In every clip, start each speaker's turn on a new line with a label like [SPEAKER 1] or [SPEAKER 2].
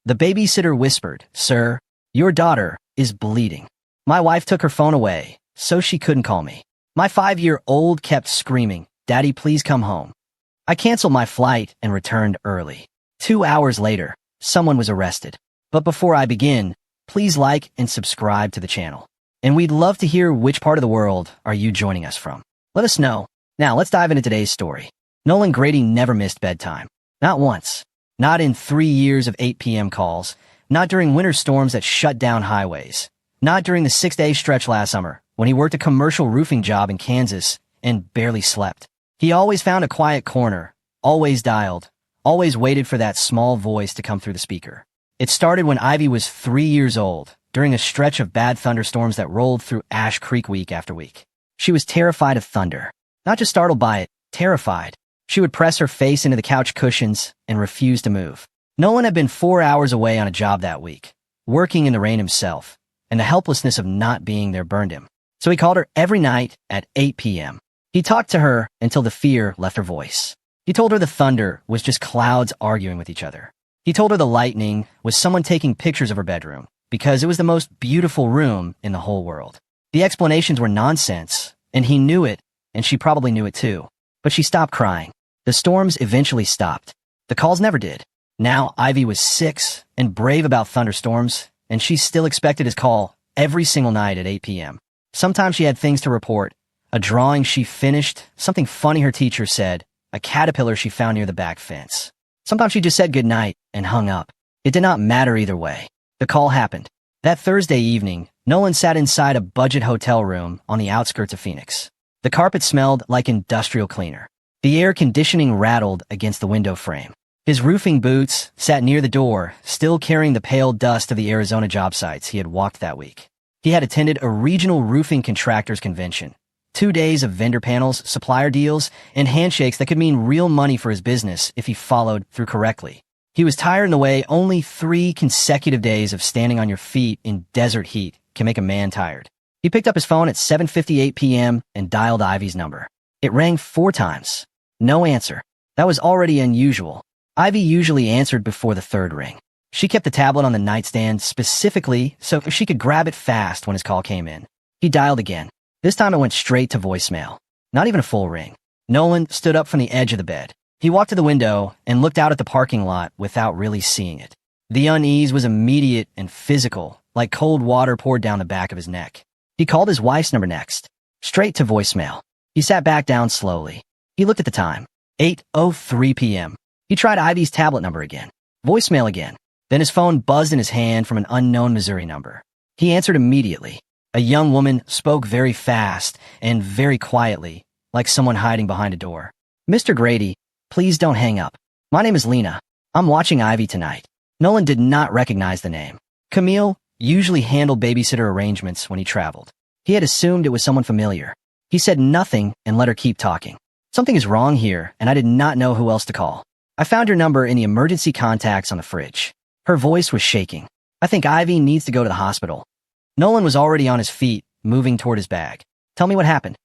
[SPEAKER 1] The babysitter whispered, "Sir, your daughter is bleeding. My wife took her phone away, so she couldn't call me. My 5-year-old kept screaming, 'Daddy, please come home.' I canceled my flight and returned early. 2 hours later, someone was arrested. But before I begin, please like and subscribe to the channel. And we'd love to hear which part of the world are you joining us from. Let us know. Now let's dive into today's story. Nolan Grady never missed bedtime. Not once. Not in 3 years of 8 p.m. calls. Not during winter storms that shut down highways. Not during the 6-day stretch last summer when he worked a commercial roofing job in Kansas and barely slept. He always found a quiet corner, always dialed, always waited for that small voice to come through the speaker. It started when Ivy was 3 years old, during a stretch of bad thunderstorms that rolled through Ash Creek week after week. She was terrified of thunder. Not just startled by it, terrified. She would press her face into the couch cushions and refuse to move. Nolan had been 4 hours away on a job that week, working in the rain himself, and the helplessness of not being there burned him. So he called her every night at 8 p.m. He talked to her until the fear left her voice. He told her the thunder was just clouds arguing with each other. He told her the lightning was someone taking pictures of her bedroom because it was the most beautiful room in the whole world. The explanations were nonsense, and he knew it, and she probably knew it too. But she stopped crying. The storms eventually stopped. The calls never did. Now Ivy was 6 and brave about thunderstorms, and she still expected his call every single night at 8 p.m. Sometimes she had things to report. A drawing she finished, something funny her teacher said, a caterpillar she found near the back fence. Sometimes she just said goodnight and hung up. It did not matter either way. The call happened. That Thursday evening, Nolan sat inside a budget hotel room on the outskirts of Phoenix. The carpet smelled like industrial cleaner. The air conditioning rattled against the window frame. His roofing boots sat near the door, still carrying the pale dust of the Arizona job sites he had walked that week. He had attended a regional roofing contractors convention. 2 days of vendor panels, supplier deals, and handshakes that could mean real money for his business if he followed through correctly. He was tired in the way only 3 consecutive days of standing on your feet in desert heat can make a man tired. He picked up his phone at 7:58 p.m. and dialed Ivy's number. It rang 4 times. No answer. That was already unusual. Ivy usually answered before the 3rd ring. She kept the tablet on the nightstand specifically so she could grab it fast when his call came in. He dialed again. This time it went straight to voicemail. Not even a full ring. Nolan stood up from the edge of the bed. He walked to the window and looked out at the parking lot without really seeing it. The unease was immediate and physical, like cold water poured down the back of his neck. He called his wife's number next. Straight to voicemail. He sat back down slowly. He looked at the time. 8:03 p.m. He tried Ivy's tablet number again. Voicemail again. Then his phone buzzed in his hand from an unknown Missouri number. He answered immediately. A young woman spoke very fast and very quietly, like someone hiding behind a door. "Mr. Grady, please don't hang up. My name is Lena. I'm watching Ivy tonight." Nolan did not recognize the name. Camille usually handled babysitter arrangements when he traveled. He had assumed it was someone familiar. He said nothing and let her keep talking. "Something is wrong here, and I did not know who else to call. I found your number in the emergency contacts on the fridge." Her voice was shaking. "I think Ivy needs to go to the hospital." Nolan was already on his feet, moving toward his bag. "Tell me what happened."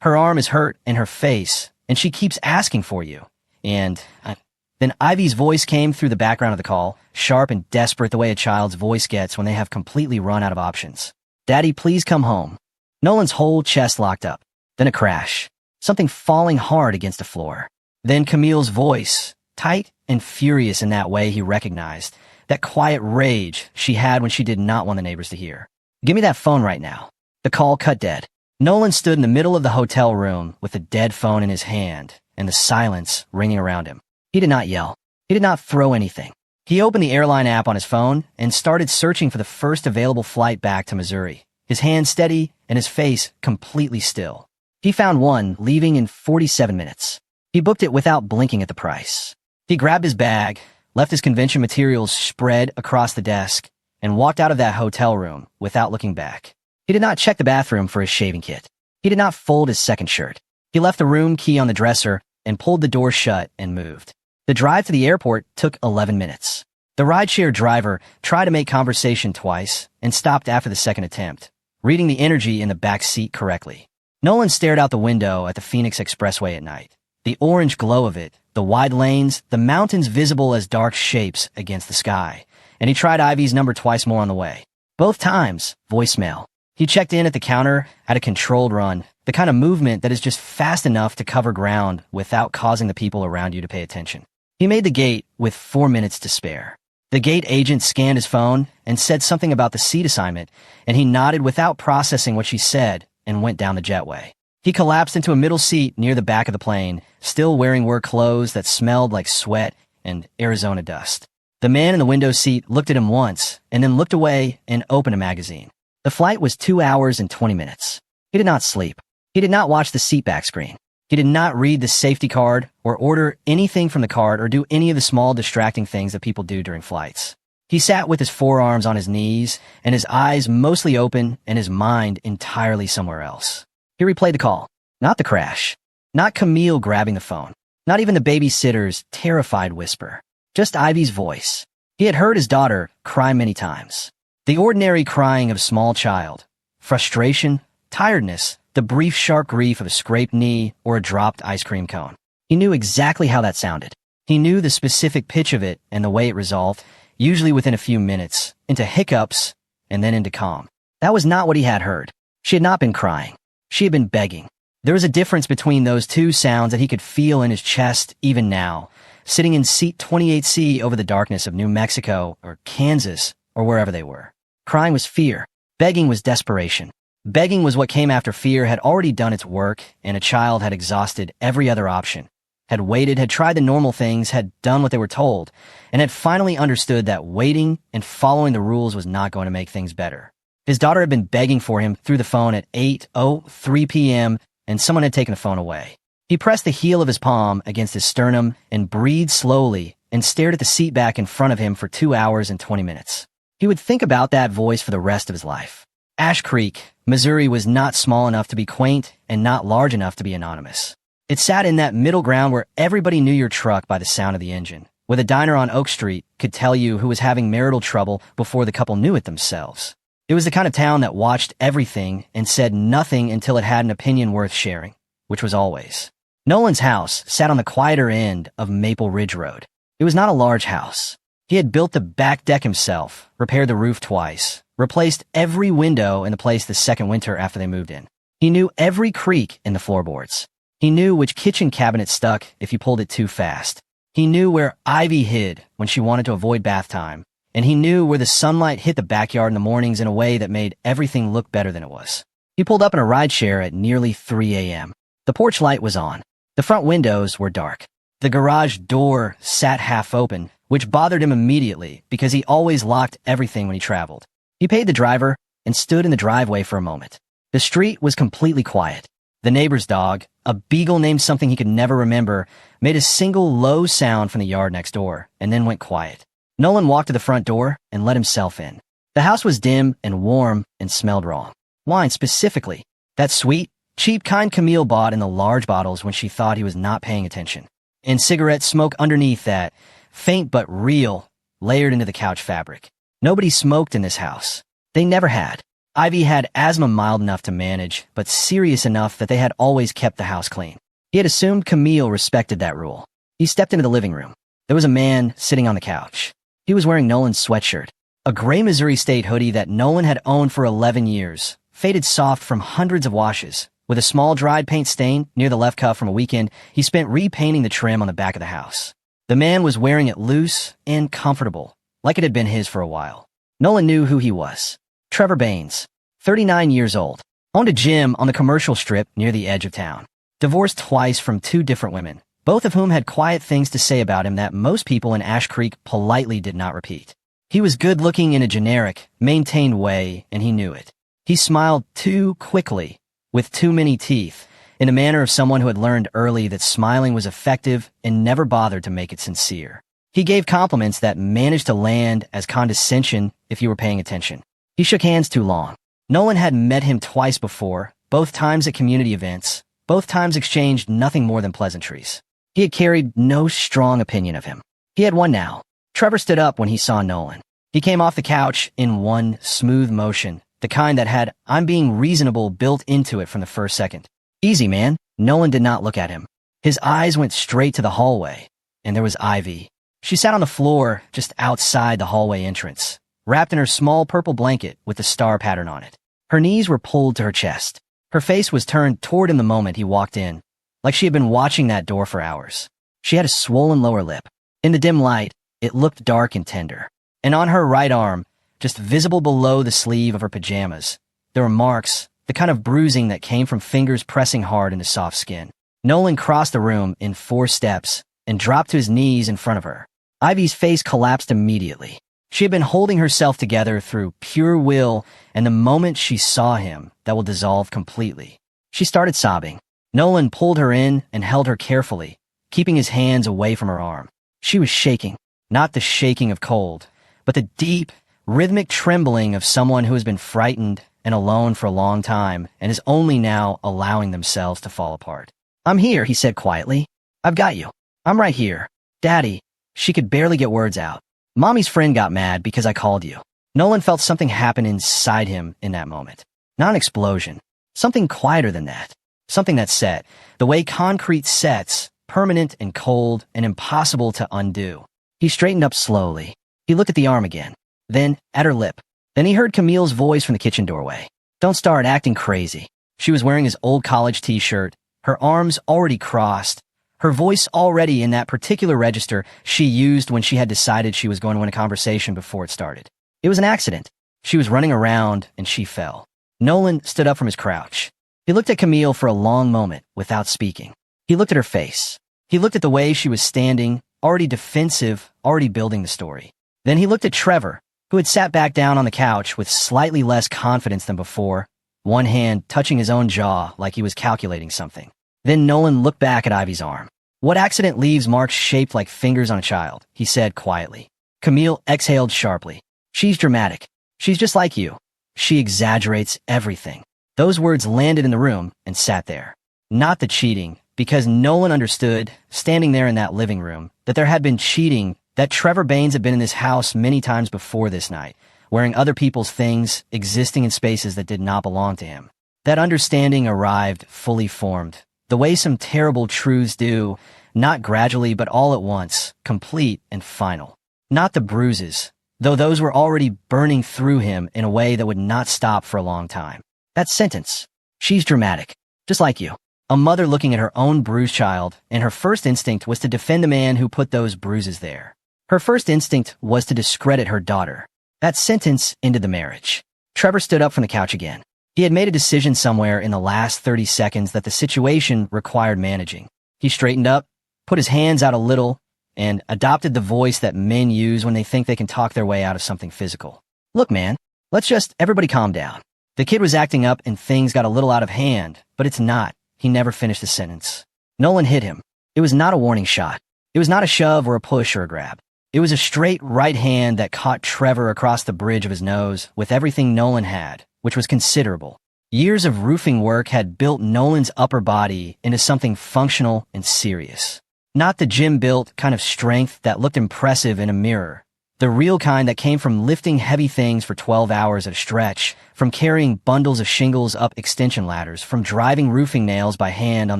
[SPEAKER 1] Her arm is hurt in her face, and she keeps asking for you. Then Ivy's voice came through the background of the call, sharp and desperate the way a child's voice gets when they have completely run out of options. "Daddy, please come home." Nolan's whole chest locked up. Then a crash. Something falling hard against the floor. Then Camille's voice, tight and furious in that way he recognized, that quiet rage she had when she did not want the neighbors to hear. "Give me that phone right now." The call cut dead. Nolan stood in the middle of the hotel room with the dead phone in his hand and the silence ringing around him. He did not yell. He did not throw anything. He opened the airline app on his phone and started searching for the first available flight back to Missouri, his hand steady and his face completely still. He found one leaving in 47 minutes. He booked it without blinking at the price. He grabbed his bag, left his convention materials spread across the desk, and walked out of that hotel room without looking back. He did not check the bathroom for his shaving kit. He did not fold his second shirt. He left the room key on the dresser and pulled the door shut and moved. The drive to the airport took 11 minutes. The rideshare driver tried to make conversation twice and stopped after the second attempt, reading the energy in the back seat correctly. Nolan stared out the window at the Phoenix Expressway at night. The orange glow of it the wide lanes, the mountains visible as dark shapes against the sky. And he tried Ivy's number twice more on the way. Both times, voicemail. He checked in at the counter at a controlled run, the kind of movement that is just fast enough to cover ground without causing the people around you to pay attention. He made the gate with 4 minutes to spare. The gate agent scanned his phone and said something about the seat assignment, and he nodded without processing what she said and went down the jetway. He collapsed into a middle seat near the back of the plane, still wearing work clothes that smelled like sweat and Arizona dust. The man in the window seat looked at him once and then looked away and opened a magazine. The flight was 2 hours and 20 minutes. He did not sleep. He did not watch the seatback screen. He did not read the safety card or order anything from the card or do any of the small distracting things that people do during flights. He sat with his forearms on his knees and his eyes mostly open and his mind entirely somewhere else. He replayed the call. Not the crash. Not Camille grabbing the phone. Not even the babysitter's terrified whisper. Just Ivy's voice. He had heard his daughter cry many times. The ordinary crying of a small child. Frustration, tiredness, the brief sharp grief of a scraped knee or a dropped ice cream cone. He knew exactly how that sounded. He knew the specific pitch of it and the way it resolved, usually within a few minutes, into hiccups and then into calm. That was not what he had heard. She had not been crying. She had been begging. There was a difference between those two sounds that he could feel in his chest even now, sitting in seat 28C over the darkness of New Mexico or Kansas or wherever they were. Crying was fear. Begging was desperation. Begging was what came after fear had already done its work and a child had exhausted every other option, had waited, had tried the normal things, had done what they were told, and had finally understood that waiting and following the rules was not going to make things better. His daughter had been begging for him through the phone at 8:03 p.m., and someone had taken the phone away. He pressed the heel of his palm against his sternum and breathed slowly and stared at the seat back in front of him for 2 hours and 20 minutes. He would think about that voice for the rest of his life. Ash Creek, Missouri was not small enough to be quaint and not large enough to be anonymous. It sat in that middle ground where everybody knew your truck by the sound of the engine, where the diner on Oak Street could tell you who was having marital trouble before the couple knew it themselves. It was the kind of town that watched everything and said nothing until it had an opinion worth sharing, which was always. Nolan's house sat on the quieter end of Maple Ridge Road. It was not a large house. He had built the back deck himself, repaired the roof twice, replaced every window in the place the second winter after they moved in. He knew every creak in the floorboards. He knew which kitchen cabinet stuck if you pulled it too fast. He knew where Ivy hid when she wanted to avoid bath time. And he knew where the sunlight hit the backyard in the mornings in a way that made everything look better than it was. He pulled up in a rideshare at nearly 3 a.m. The porch light was on. The front windows were dark. The garage door sat half open, which bothered him immediately because he always locked everything when he traveled. He paid the driver and stood in the driveway for a moment. The street was completely quiet. The neighbor's dog, a beagle named something he could never remember, made a single low sound from the yard next door and then went quiet. Nolan walked to the front door and let himself in. The house was dim and warm and smelled raw. Wine specifically. That sweet, cheap kind Camille bought in the large bottles when she thought he was not paying attention. And cigarette smoke underneath that, faint but real, layered into the couch fabric. Nobody smoked in this house. They never had. Ivy had asthma mild enough to manage, but serious enough that they had always kept the house clean. He had assumed Camille respected that rule. He stepped into the living room. There was a man sitting on the couch. He was wearing Nolan's sweatshirt, a gray Missouri State hoodie that Nolan had owned for 11 years, faded soft from hundreds of washes, with a small dried paint stain near the left cuff from a weekend he spent repainting the trim on the back of the house. The man was wearing it loose and comfortable, like it had been his for a while. Nolan knew who he was. Trevor Baines, 39 years old, owned a gym on the commercial strip near the edge of town. Divorced twice from 2 different women, both of whom had quiet things to say about him that most people in Ash Creek politely did not repeat. He was good-looking in a generic, maintained way, and he knew it. He smiled too quickly, with too many teeth, in the manner of someone who had learned early that smiling was effective and never bothered to make it sincere. He gave compliments that managed to land as condescension if you were paying attention. He shook hands too long. Nolan had met him twice before, both times at community events, both times exchanged nothing more than pleasantries. He had carried no strong opinion of him. He had one now. Trevor stood up when he saw Nolan. He came off the couch in one smooth motion, the kind that had "I'm being reasonable" built into it from the first second. Easy, man. Nolan did not look at him. His eyes went straight to the hallway, and there was Ivy. She sat on the floor just outside the hallway entrance, wrapped in her small purple blanket with the star pattern on it. Her knees were pulled to her chest. Her face was turned toward him the moment he walked in, like she had been watching that door for hours. She had a swollen lower lip. In the dim light, it looked dark and tender. And on her right arm, just visible below the sleeve of her pajamas, there were marks, the kind of bruising that came from fingers pressing hard into soft skin. Nolan crossed the room in 4 steps and dropped to his knees in front of her. Ivy's face collapsed immediately. She had been holding herself together through pure will, and the moment she saw him, that will dissolve completely. She started sobbing. Nolan pulled her in and held her carefully, keeping his hands away from her arm. She was shaking, not the shaking of cold, but the deep, rhythmic trembling of someone who has been frightened and alone for a long time and is only now allowing themselves to fall apart. "I'm here," he said quietly. "I've got you. I'm right here. Daddy." She could barely get words out. "Mommy's friend got mad because I called you." Nolan felt something happen inside him in that moment. Not an explosion. Something quieter than that. Something that set, the way concrete sets, permanent and cold and impossible to undo. He straightened up slowly. He looked at the arm again, then at her lip. Then he heard Camille's voice from the kitchen doorway. "Don't start acting crazy." She was wearing his old college t-shirt, her arms already crossed, her voice already in that particular register she used when she had decided she was going to win a conversation before it started. It was an accident. She was running around and she fell. Nolan stood up from his crouch. He looked at Camille for a long moment without speaking. He looked at her face. He looked at the way she was standing, already defensive, already building the story. Then he looked at Trevor, who had sat back down on the couch with slightly less confidence than before, one hand touching his own jaw like he was calculating something. Then Nolan looked back at Ivy's arm. "What accident leaves marks shaped like fingers on a child?" he said quietly. Camille exhaled sharply. "She's dramatic. She's just like you. She exaggerates everything." Those words landed in the room and sat there. Not the cheating, because Nolan understood, standing there in that living room, that there had been cheating, that Trevor Baines had been in this house many times before this night, wearing other people's things, existing in spaces that did not belong to him. That understanding arrived fully formed, the way some terrible truths do, not gradually but all at once, complete and final. Not the bruises, though those were already burning through him in a way that would not stop for a long time. That sentence, "She's dramatic, just like you." A mother looking at her own bruised child, and her first instinct was to defend the man who put those bruises there. Her first instinct was to discredit her daughter. That sentence ended the marriage. Trevor stood up from the couch again. He had made a decision somewhere in the last 30 seconds that the situation required managing. He straightened up, put his hands out a little, and adopted the voice that men use when they think they can talk their way out of something physical. "Look, man, let's just everybody calm down. The kid was acting up and things got a little out of hand, but it's not." He never finished the sentence. Nolan hit him. It was not a warning shot. It was not a shove or a push or a grab. It was a straight right hand that caught Trevor across the bridge of his nose with everything Nolan had, which was considerable. Years of roofing work had built Nolan's upper body into something functional and serious. Not the gym-built kind of strength that looked impressive in a mirror. The real kind that came from lifting heavy things for 12 hours at a stretch, from carrying bundles of shingles up extension ladders, from driving roofing nails by hand on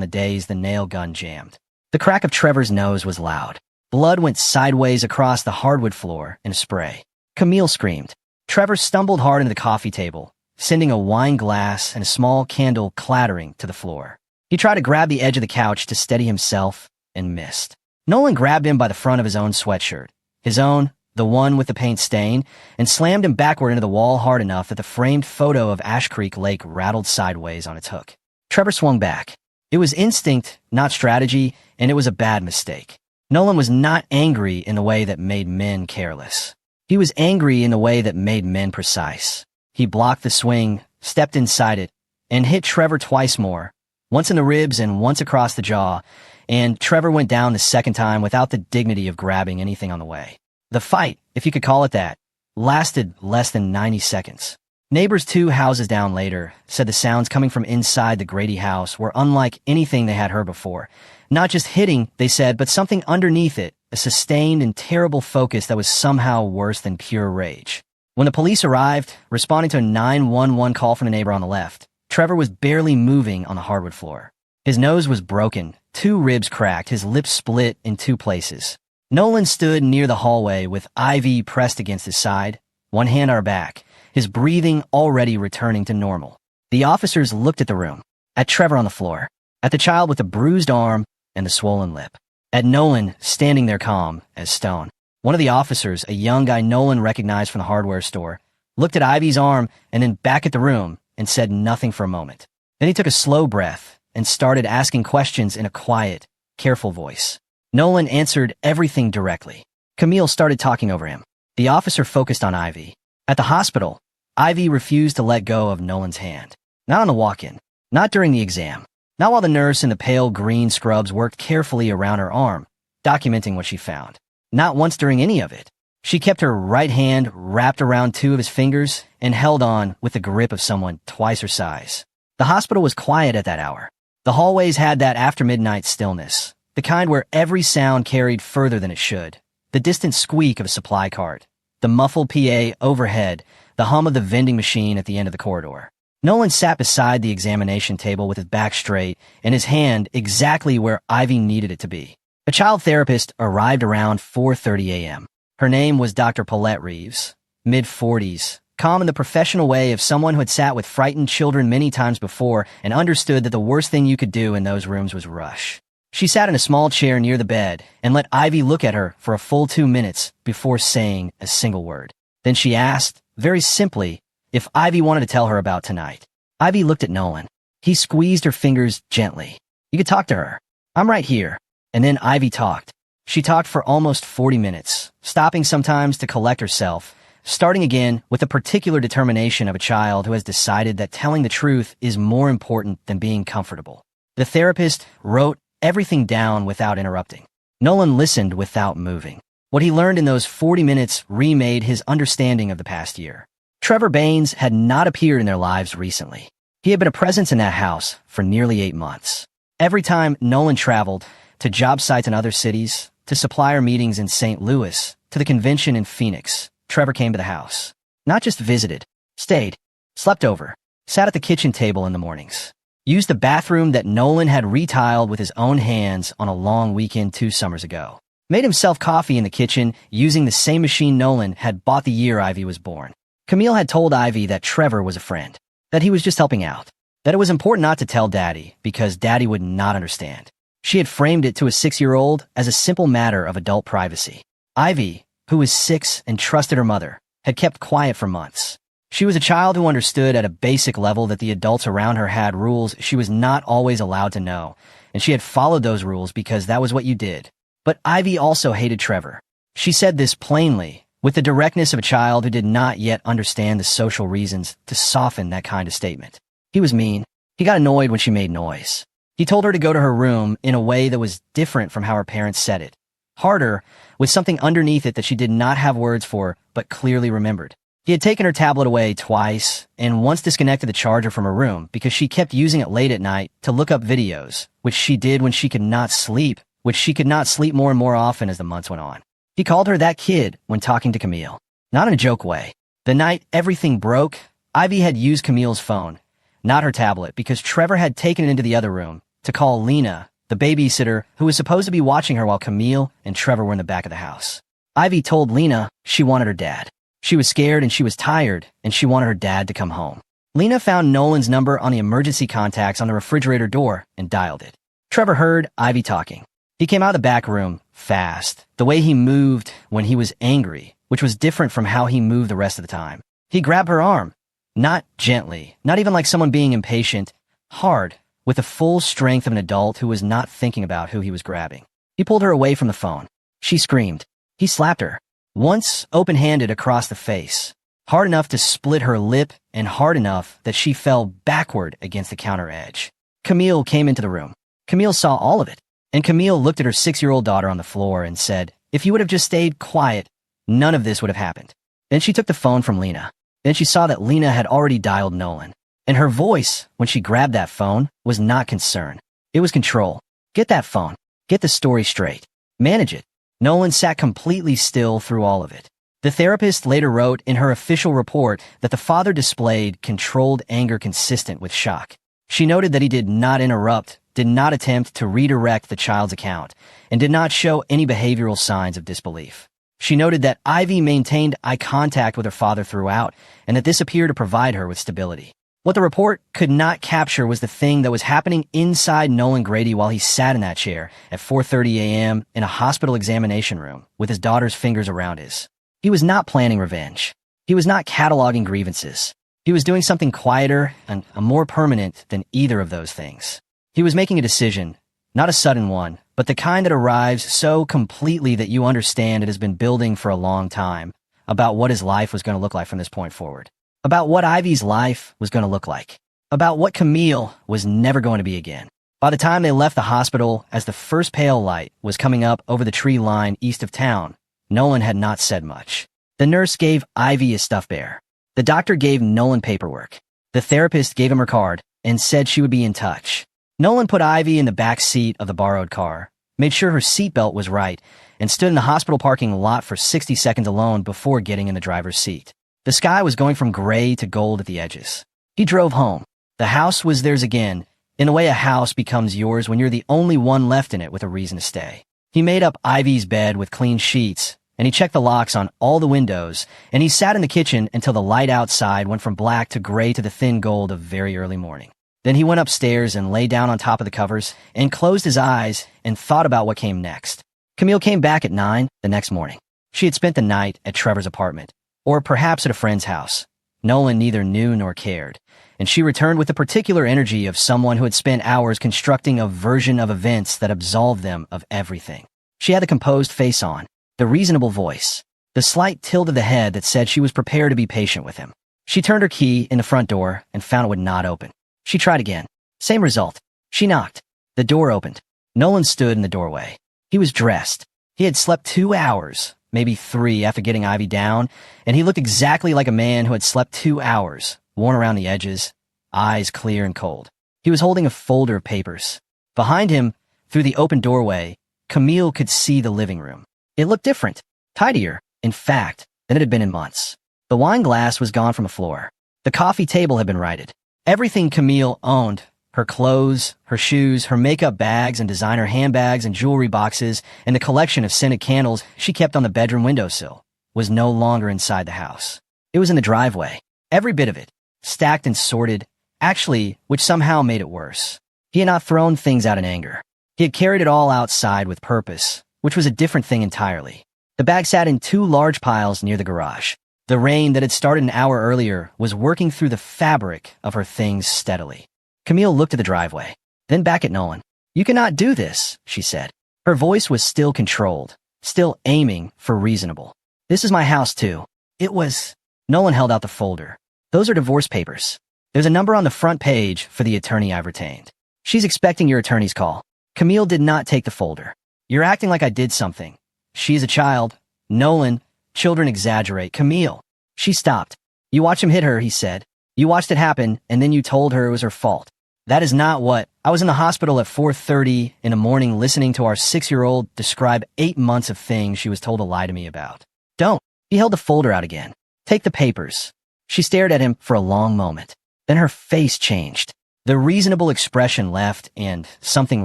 [SPEAKER 1] the days the nail gun jammed. The crack of Trevor's nose was loud. Blood went sideways across the hardwood floor in a spray. Camille screamed. Trevor stumbled hard into the coffee table, sending a wine glass and a small candle clattering to the floor. He tried to grab the edge of the couch to steady himself and missed. Nolan grabbed him by the front of his own sweatshirt, his own, the one with the paint stain, and slammed him backward into the wall hard enough that the framed photo of Ash Creek Lake rattled sideways on its hook. Trevor swung back. It was instinct, not strategy, and it was a bad mistake. Nolan was not angry in the way that made men careless. He was angry in the way that made men precise. He blocked the swing, stepped inside it, and hit Trevor twice more, once in the ribs and once across the jaw, and Trevor went down the second time without the dignity of grabbing anything on the way. The fight, if you could call it that, lasted less than 90 seconds. Neighbors 2 houses down later said the sounds coming from inside the Grady house were unlike anything they had heard before. Not just hitting, they said, but something underneath it, a sustained and terrible focus that was somehow worse than pure rage. When the police arrived, responding to a 911 call from the neighbor on the left, Trevor was barely moving on the hardwood floor. His nose was broken, 2 ribs cracked, his lips split in 2 places. Nolan stood near the hallway with Ivy pressed against his side, one hand on her back, his breathing already returning to normal. The officers looked at the room, at Trevor on the floor, at the child with the bruised arm and the swollen lip, at Nolan standing there calm as stone. One of the officers, a young guy Nolan recognized from the hardware store, looked at Ivy's arm and then back at the room and said nothing for a moment. Then he took a slow breath and started asking questions in a quiet, careful voice. Nolan answered everything directly. Camille started talking over him. The officer focused on Ivy. At the hospital, Ivy refused to let go of Nolan's hand. Not on the walk-in, not during the exam, not while the nurse in the pale green scrubs worked carefully around her arm, documenting what she found. Not once during any of it. She kept her right hand wrapped around 2 of his fingers and held on with the grip of someone twice her size. The hospital was quiet at that hour. The hallways had that after-midnight stillness, the kind where every sound carried further than it should. The distant squeak of a supply cart, the muffled PA overhead, the hum of the vending machine at the end of the corridor. Nolan sat beside the examination table with his back straight and his hand exactly where Ivy needed it to be. A child therapist arrived around 4:30 a.m. Her name was Dr. Paulette Reeves, mid-40s, calm in the professional way of someone who had sat with frightened children many times before and understood that the worst thing you could do in those rooms was rush. She sat in a small chair near the bed and let Ivy look at her for a full 2 minutes before saying a single word. Then she asked, very simply, if Ivy wanted to tell her about tonight. Ivy looked at Nolan. He squeezed her fingers gently. You could talk to her. I'm right here. And then Ivy talked. She talked for almost 40 minutes, stopping sometimes to collect herself, starting again with the particular determination of a child who has decided that telling the truth is more important than being comfortable. The therapist wrote everything down without interrupting. Nolan listened without moving. What he learned in those 40 minutes remade his understanding of the past year. Trevor Baines had not appeared in their lives recently. He had been a presence in that house for nearly 8 months. Every time Nolan traveled, to job sites in other cities, to supplier meetings in St. Louis, to the convention in Phoenix, Trevor came to the house. Not just visited, stayed, slept over, sat at the kitchen table in the mornings, used the bathroom that Nolan had retiled with his own hands on a long weekend 2 summers ago, made himself coffee in the kitchen using the same machine Nolan had bought the year Ivy was born. Camille had told Ivy that Trevor was a friend, that he was just helping out, that it was important not to tell Daddy because Daddy would not understand. She had framed it to a 6-year-old as a simple matter of adult privacy. Ivy, who was 6 and trusted her mother, had kept quiet for months. She was a child who understood at a basic level that the adults around her had rules she was not always allowed to know, and she had followed those rules because that was what you did. But Ivy also hated Trevor. She said this plainly, with the directness of a child who did not yet understand the social reasons to soften that kind of statement. He was mean. He got annoyed when she made noise. He told her to go to her room in a way that was different from how her parents said it. Harder, with something underneath it that she did not have words for, but clearly remembered. He had taken her tablet away twice, and once disconnected the charger from her room because she kept using it late at night to look up videos, which she did when she could not sleep more and more often as the months went on. He called her that kid when talking to Camille. Not in a joke way. The night everything broke, Ivy had used Camille's phone, not her tablet, because Trevor had taken it into the other room to call Lena, the babysitter who was supposed to be watching her while Camille and Trevor were in the back of the house. Ivy told Lena she wanted her dad. She was scared and she was tired, and she wanted her dad to come home. Lena found Nolan's number on the emergency contacts on the refrigerator door and dialed it. Trevor heard Ivy talking. He came out of the back room, fast, the way he moved when he was angry, which was different from how he moved the rest of the time. He grabbed her arm, not gently, not even like someone being impatient, hard, with the full strength of an adult who was not thinking about who he was grabbing. He pulled her away from the phone. She screamed. He slapped her, once open-handed across the face, hard enough to split her lip and hard enough that she fell backward against the counter edge. Camille came into the room. Camille saw all of it, and Camille looked at her 6-year-old daughter on the floor and said, if you would have just stayed quiet, none of this would have happened. Then she took the phone from Lena. Then she saw that Lena had already dialed Nolan. And her voice, when she grabbed that phone, was not concern. It was control. Get that phone. Get the story straight. Manage it. Nolan sat completely still through all of it. The therapist later wrote in her official report that the father displayed controlled anger consistent with shock. She noted that he did not interrupt, did not attempt to redirect the child's account, and did not show any behavioral signs of disbelief. She noted that Ivy maintained eye contact with her father throughout, and that this appeared to provide her with stability. What the report could not capture was the thing that was happening inside Nolan Grady while he sat in that chair at 4:30 a.m. in a hospital examination room with his daughter's fingers around his. He was not planning revenge. He was not cataloging grievances. He was doing something quieter and more permanent than either of those things. He was making a decision, not a sudden one, but the kind that arrives so completely that you understand it has been building for a long time, about what his life was going to look like from this point forward. About what Ivy's life was going to look like. About what Camille was never going to be again. By the time they left the hospital, as the first pale light was coming up over the tree line east of town, Nolan had not said much. The nurse gave Ivy a stuffed bear. The doctor gave Nolan paperwork. The therapist gave him her card and said she would be in touch. Nolan put Ivy in the back seat of the borrowed car, made sure her seatbelt was right, and stood in the hospital parking lot for 60 seconds alone before getting in the driver's seat. The sky was going from gray to gold at the edges. He drove home. The house was theirs again, in a way a house becomes yours when you're the only one left in it with a reason to stay. He made up Ivy's bed with clean sheets, and he checked the locks on all the windows, and he sat in the kitchen until the light outside went from black to gray to the thin gold of very early morning. Then he went upstairs and lay down on top of the covers and closed his eyes and thought about what came next. Camille came back at 9 the next morning. She had spent the night at Trevor's apartment, or perhaps at a friend's house. Nolan neither knew nor cared, and she returned with the particular energy of someone who had spent hours constructing a version of events that absolved them of everything. She had the composed face on, the reasonable voice, the slight tilt of the head that said she was prepared to be patient with him. She turned her key in the front door and found it would not open. She tried again. Same result. She knocked. The door opened. Nolan stood in the doorway. He was dressed. He had slept 2 hours, maybe 3 after getting Ivy down, and he looked exactly like a man who had slept 2 hours, worn around the edges, eyes clear and cold. He was holding a folder of papers. Behind him, through the open doorway, Camille could see the living room. It looked different, tidier, in fact, than it had been in months. The wine glass was gone from the floor. The coffee table had been righted. Everything Camille owned, her clothes, her shoes, her makeup bags and designer handbags and jewelry boxes, and the collection of scented candles she kept on the bedroom windowsill, was no longer inside the house. It was in the driveway. Every bit of it, stacked and sorted, actually, which somehow made it worse. He had not thrown things out in anger. He had carried it all outside with purpose, which was a different thing entirely. The bag sat in 2 large piles near the garage. The rain that had started an hour earlier was working through the fabric of her things steadily. Camille looked at the driveway, then back at Nolan. "You cannot do this," she said. Her voice was still controlled, still aiming for reasonable. "This is my house, too." It was... Nolan held out the folder. "Those are divorce papers. There's a number on the front page for the attorney I've retained. She's expecting your attorney's call." Camille did not take the folder. "You're acting like I did something. She's a child." "Nolan, children exaggerate." "Camille." She stopped. "You watched him hit her," he said. "You watched it happen, and then you told her it was her fault." "That is not what—" "I was in the hospital at 4:30 in the morning listening to our 6-year-old describe 8 months of things she was told to lie to me about." "Don't." He held the folder out again. "Take the papers." She stared at him for a long moment. Then her face changed. The reasonable expression left, and something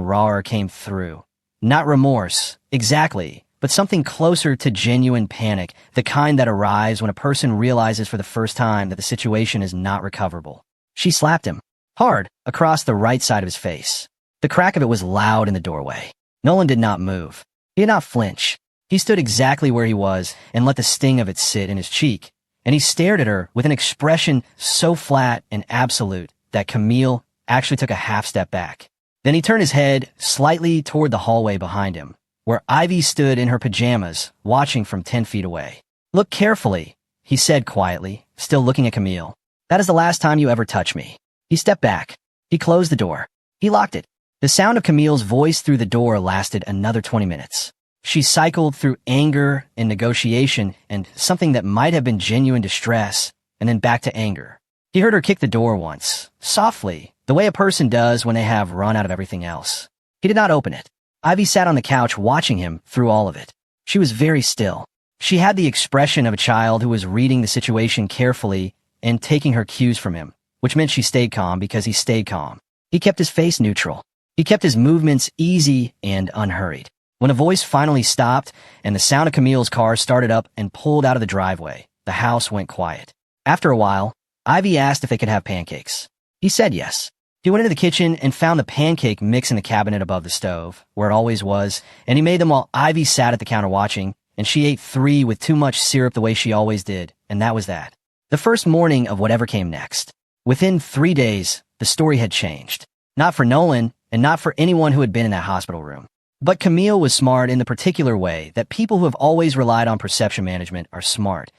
[SPEAKER 1] rawer came through. Not remorse, exactly, but something closer to genuine panic, the kind that arrives when a person realizes for the first time that the situation is not recoverable. She slapped him, hard, across the right side of his face. The crack of it was loud in the doorway. Nolan did not move. He did not flinch. He stood exactly where he was and let the sting of it sit in his cheek, and he stared at her with an expression so flat and absolute that Camille actually took a half step back. Then he turned his head slightly toward the hallway behind him, where Ivy stood in her pajamas, watching from 10 feet away. "Look carefully," he said quietly, still looking at Camille. "That is the last time you ever touch me." He stepped back. He closed the door. He locked it. The sound of Camille's voice through the door lasted another 20 minutes. She cycled through anger and negotiation and something that might have been genuine distress, and then back to anger. He heard her kick the door once, softly, the way a person does when they have run out of everything else. He did not open it. Ivy sat on the couch watching him through all of it. She was very still. She had the expression of a child who was reading the situation carefully and taking her cues from him, which meant she stayed calm because he stayed calm. He kept his face neutral. He kept his movements easy and unhurried. When a voice finally stopped and the sound of Camille's car started up and pulled out of the driveway, the house went quiet. After a while, Ivy asked if they could have pancakes. He said yes. He went into the kitchen and found the pancake mix in the cabinet above the stove, where it always was, and he made them while Ivy sat at the counter watching, and she ate 3 with too much syrup the way she always did, and that was that. The first morning of whatever came next. Within 3 days, the story had changed. Not for Nolan, and not for anyone who had been in that hospital room. But Camille was smart in the particular way that people who have always relied on perception management are smart.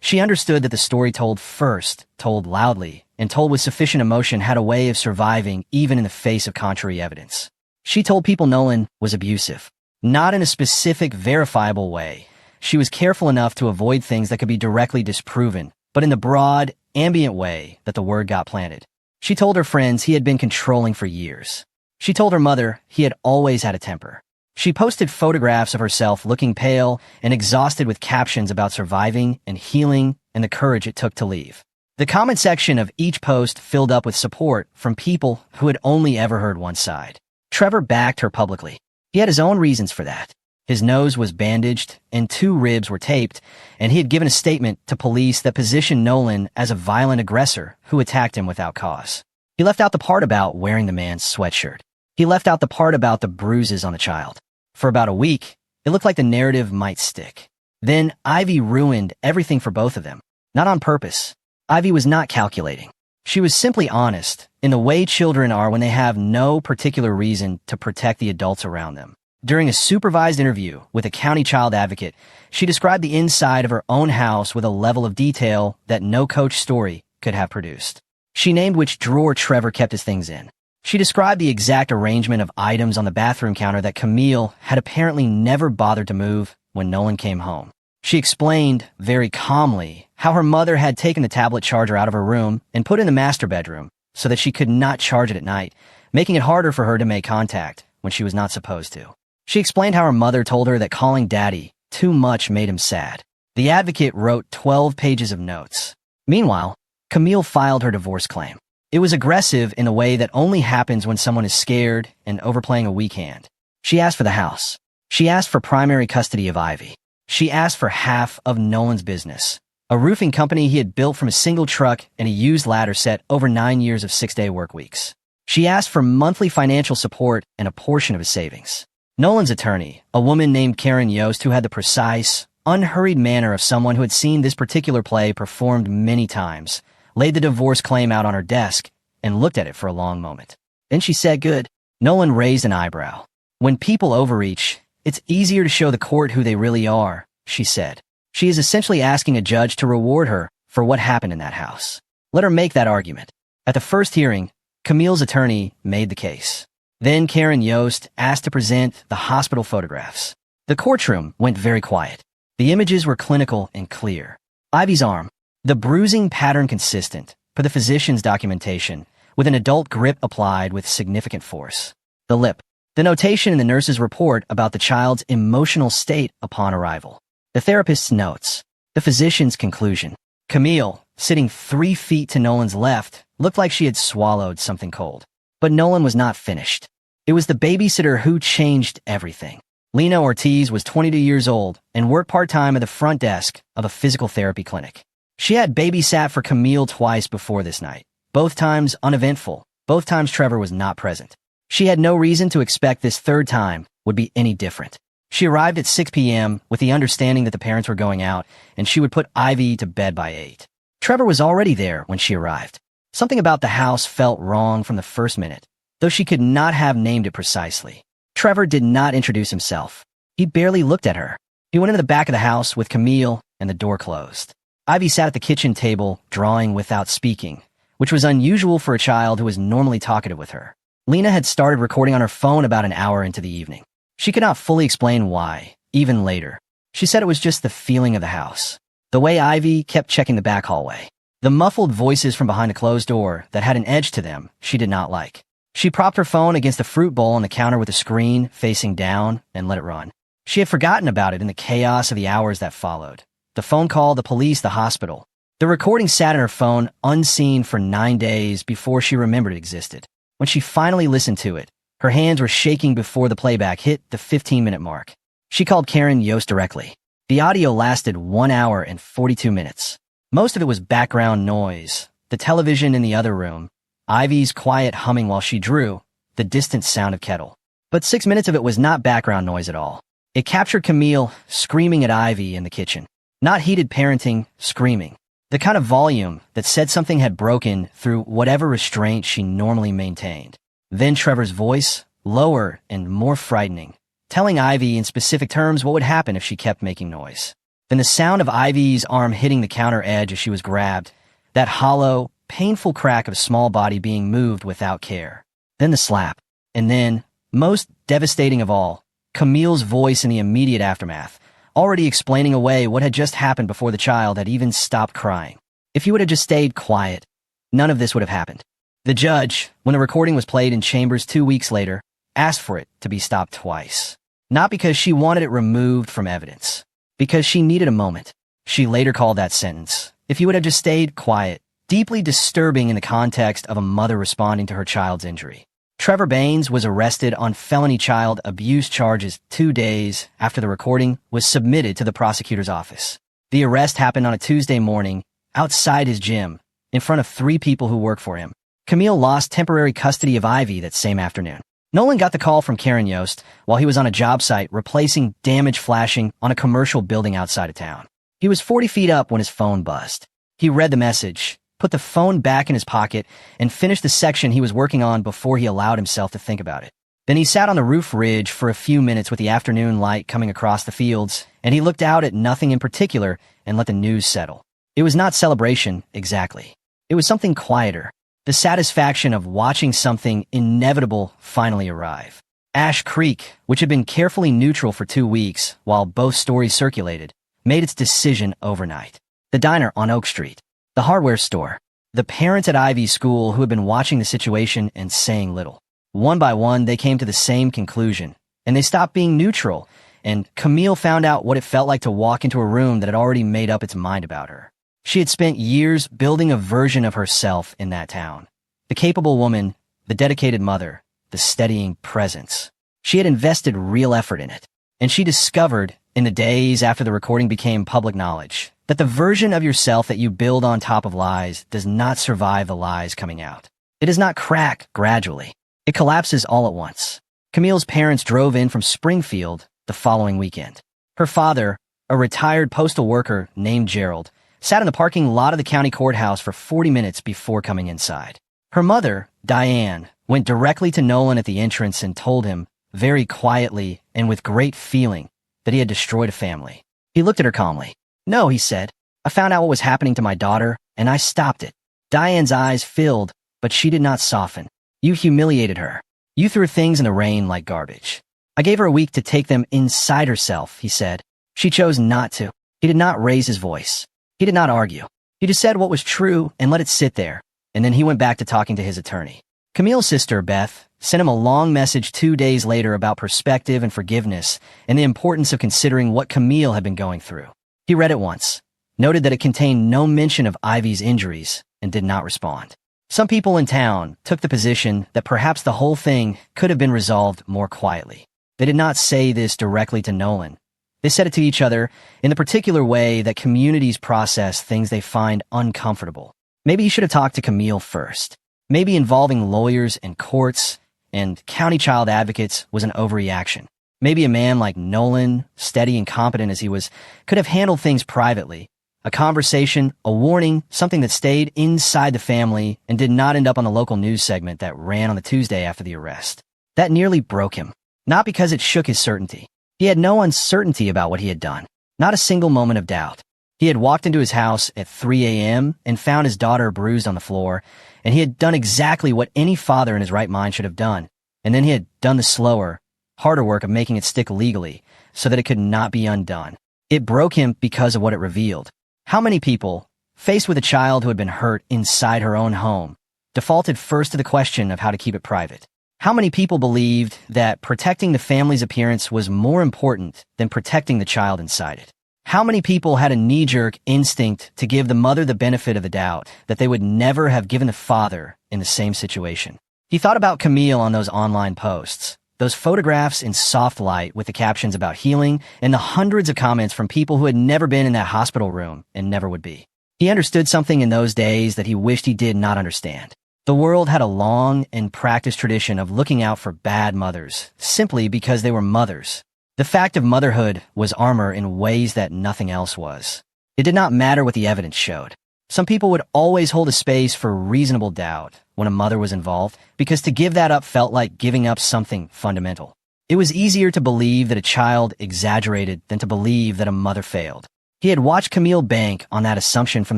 [SPEAKER 1] She understood that the story told first, told loudly, and told with sufficient emotion had a way of surviving even in the face of contrary evidence. She told people Nolan was abusive. Not in a specific, verifiable way. She was careful enough to avoid things that could be directly disproven, but in the broad, ambient way that the word got planted. She told her friends he had been controlling for years. She told her mother he had always had a temper. She posted photographs of herself looking pale and exhausted with captions about surviving and healing and the courage it took to leave. The comment section of each post filled up with support from people who had only ever heard one side. Trevor backed her publicly. He had his own reasons for that. His nose was bandaged and 2 ribs were taped, and he had given a statement to police that positioned Nolan as a violent aggressor who attacked him without cause. He left out the part about wearing the man's sweatshirt. He left out the part about the bruises on the child. For about a week, it looked like the narrative might stick. Then Ivy ruined everything for both of them. Not on purpose. Ivy was not calculating. She was simply honest, in the way children are when they have no particular reason to protect the adults around them. During a supervised interview with a county child advocate, she described the inside of her own house with a level of detail that no Coach story could have produced. She named which drawer Trevor kept his things in. She described the exact arrangement of items on the bathroom counter that Camille had apparently never bothered to move when Nolan came home. She explained, very calmly, how her mother had taken the tablet charger out of her room and put it in the master bedroom so that she could not charge it at night, making it harder for her to make contact when she was not supposed to. She explained how her mother told her that calling Daddy too much made him sad. The advocate wrote 12 pages of notes. Meanwhile, Camille filed her divorce claim. It was aggressive in a way that only happens when someone is scared and overplaying a weak hand. She asked for the house. She asked for primary custody of Ivy. She asked for half of Nolan's business, a roofing company he had built from a single truck and a used ladder set over 9 years of 6-day work weeks. She asked for monthly financial support and a portion of his savings. Nolan's attorney, a woman named Karen Yost who had the precise, unhurried manner of someone who had seen this particular play performed many times, laid the divorce claim out on her desk and looked at it for a long moment. Then she said, "Good." Nolan raised an eyebrow. "When people overreach, it's easier to show the court who they really are," she said. "She is essentially asking a judge to reward her for what happened in that house. Let her make that argument." At the first hearing, Camille's attorney made the case. Then Karen Yost asked to present the hospital photographs. The courtroom went very quiet. The images were clinical and clear. Ivy's arm, the bruising pattern consistent, per the physician's documentation, with an adult grip applied with significant force. The lip, the notation in the nurse's report about the child's emotional state upon arrival. The therapist's notes, the physician's conclusion. Camille, sitting 3 feet to Nolan's left, looked like she had swallowed something cold. But Nolan was not finished. It was the babysitter who changed everything. Lena Ortiz was 22 years old and worked part-time at the front desk of a physical therapy clinic. She had babysat for Camille twice before this night, both times uneventful, both times Trevor was not present. She had no reason to expect this third time would be any different. She arrived at 6 p.m. with the understanding that the parents were going out and she would put Ivy to bed by 8. Trevor was already there when she arrived. Something about the house felt wrong from the first minute, though she could not have named it precisely. Trevor did not introduce himself. He barely looked at her. He went into the back of the house with Camille and the door closed. Ivy sat at the kitchen table, drawing without speaking, which was unusual for a child who was normally talkative with her. Lena had started recording on her phone about an hour into the evening. She could not fully explain why, even later. She said it was just the feeling of the house. The way Ivy kept checking the back hallway. The muffled voices from behind a closed door that had an edge to them she did not like. She propped her phone against the fruit bowl on the counter with the screen facing down and let it run. She had forgotten about it in the chaos of the hours that followed. The phone call, the police, the hospital. The recording sat in her phone unseen for 9 days before she remembered it existed. When she finally listened to it, her hands were shaking before the playback hit the 15-minute mark. She called Karen Yost directly. The audio lasted 1 hour and 42 minutes. Most of it was background noise, the television in the other room, Ivy's quiet humming while she drew, the distant sound of kettle. But 6 minutes of it was not background noise at all. It captured Camille screaming at Ivy in the kitchen. Not heated parenting, screaming. The kind of volume that said something had broken through whatever restraint she normally maintained. Then Trevor's voice, lower and more frightening, telling Ivy in specific terms what would happen if she kept making noise. Then the sound of Ivy's arm hitting the counter edge as she was grabbed, that hollow, painful crack of a small body being moved without care. Then the slap. And then, most devastating of all, Camille's voice in the immediate aftermath, already explaining away what had just happened before the child had even stopped crying. If you would have just stayed quiet, none of this would have happened. The judge, when the recording was played in chambers 2 weeks later, asked for it to be stopped twice. Not because she wanted it removed from evidence, because she needed a moment. She later called that sentence, "If you would have just stayed quiet," deeply disturbing in the context of a mother responding to her child's injury. Trevor Baines was arrested on felony child abuse charges 2 days after the recording was submitted to the prosecutor's office. The arrest happened on a Tuesday morning, outside his gym, in front of 3 people who work for him. Camille lost temporary custody of Ivy that same afternoon. Nolan got the call from Karen Yost while he was on a job site replacing damage flashing on a commercial building outside of town. He was 40 feet up when his phone buzzed. He read the message, put the phone back in his pocket, and finished the section he was working on before he allowed himself to think about it. Then he sat on the roof ridge for a few minutes with the afternoon light coming across the fields, and he looked out at nothing in particular and let the news settle. It was not celebration, exactly. It was something quieter, the satisfaction of watching something inevitable finally arrive. Ash Creek, which had been carefully neutral for 2 weeks while both stories circulated, made its decision overnight. The diner on Oak Street, the hardware store, the parents at Ivy's school who had been watching the situation and saying little. One by one, they came to the same conclusion, and they stopped being neutral, and Camille found out what it felt like to walk into a room that had already made up its mind about her. She had spent years building a version of herself in that town. The capable woman, the dedicated mother, the steadying presence. She had invested real effort in it, and she discovered, in the days after the recording became public knowledge, that the version of yourself that you build on top of lies does not survive the lies coming out. It does not crack gradually. It collapses all at once. Camille's parents drove in from Springfield the following weekend. Her father, a retired postal worker named Gerald, sat in the parking lot of the county courthouse for 40 minutes before coming inside. Her mother, Diane, went directly to Nolan at the entrance and told him, very quietly and with great feeling, that he had destroyed a family. He looked at her calmly. "No," he said. "I found out what was happening to my daughter, and I stopped it." Diane's eyes filled, but she did not soften. "You humiliated her. You threw things in the rain like garbage." "I gave her a week to take them inside herself," he said. She chose not to. He did not raise his voice. He did not argue. He just said what was true and let it sit there, and then he went back to talking to his attorney. Camille's sister, Beth, sent him a long message 2 days later about perspective and forgiveness and the importance of considering what Camille had been going through. He read it once, noted that it contained no mention of Ivy's injuries, and did not respond. Some people in town took the position that perhaps the whole thing could have been resolved more quietly. They did not say this directly to Nolan. They said it to each other in the particular way that communities process things they find uncomfortable. Maybe you should have talked to Camille first. Maybe involving lawyers and courts and county child advocates was an overreaction. Maybe a man like Nolan, steady and competent as he was, could have handled things privately. A conversation, a warning, something that stayed inside the family and did not end up on the local news segment that ran on the Tuesday after the arrest. That nearly broke him. Not because it shook his certainty. He had no uncertainty about what he had done. Not a single moment of doubt. He had walked into his house at 3 a.m. and found his daughter bruised on the floor, and he had done exactly what any father in his right mind should have done. And then he had done the slower, harder work of making it stick legally so that it could not be undone. It broke him because of what it revealed. How many people, faced with a child who had been hurt inside her own home, defaulted first to the question of how to keep it private? How many people believed that protecting the family's appearance was more important than protecting the child inside it? How many people had a knee-jerk instinct to give the mother the benefit of the doubt that they would never have given the father in the same situation? He thought about Camille on those online posts, those photographs in soft light with the captions about healing, and the hundreds of comments from people who had never been in that hospital room and never would be. He understood something in those days that he wished he did not understand. The world had a long and practiced tradition of looking out for bad mothers, simply because they were mothers. The fact of motherhood was armor in ways that nothing else was. It did not matter what the evidence showed. Some people would always hold a space for reasonable doubt when a mother was involved, because to give that up felt like giving up something fundamental. It was easier to believe that a child exaggerated than to believe that a mother failed. He had watched Camille bank on that assumption from